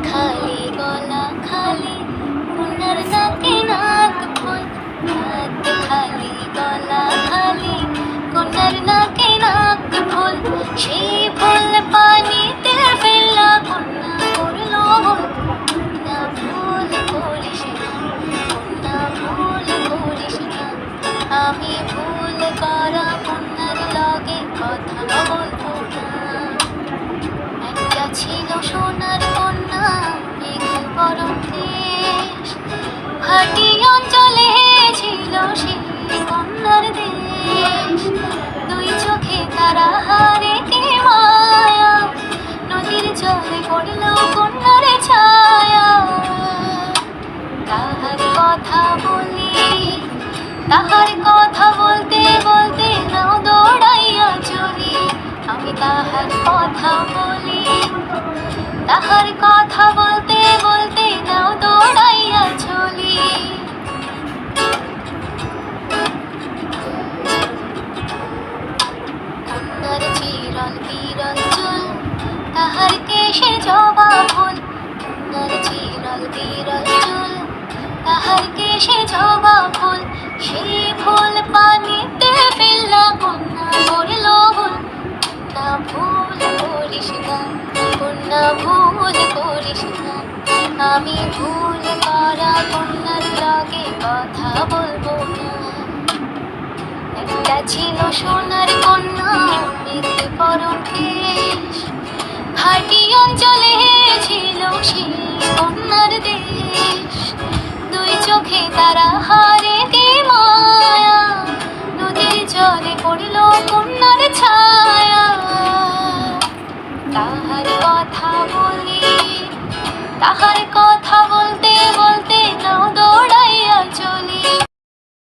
খালি গলা খালি ওনার নাকে নাক ফুল, হাত খালি গলা খালি ওনার নাকে নাক ফুল। সেই ফুল পানিতে ফেললা কন্যা করলো ভুল। না ভুল করিস না, কন্যা ভুল করিস না। আমি ভুল করা কন্যার লগে কথা বলবো না। একটা ছিল সোনার কন্যা মেঘ বরণ দেশ, ভাটি অঞ্চলে ছিল সেই কন্যার দেশ। দুই চোখে তারা হারে কে মায়া, নদীর জলে পড়ল কন্যার ছায়া। তাহার কথা বলি, তাহার কথা বলতে বলতে নাও দৌড়াইয়া চলি। আমি তাহার কথা বলি, তাহার কথা বলতে বলতে নাও দৌড়াইয়া চলি। কন্যার চিরল বিরল চুল, তাহার কেশে জবা ফুল। কন্যার চিরল বিরল চুল, তাহার কেশে জবা ফুল। সেই ফুল পানিতে ফেললা কন্যা করল ভুল। কন্যা ভুল করিস না, কন্যা ভুল করিস না। আমি ভুল করা কন্যার লগে কথা বলবো না। একটা ছিল সোনার কন্যা মেঘ বরণ দেশ, ভাটি অঞ্চলে ছিল সেই কন্যার দেশ। দুই চোখে তারা হারে কে মায়া, নদীর জলে পড়ল কন্যার ছায়া। তাহার কথা বলি, তাহার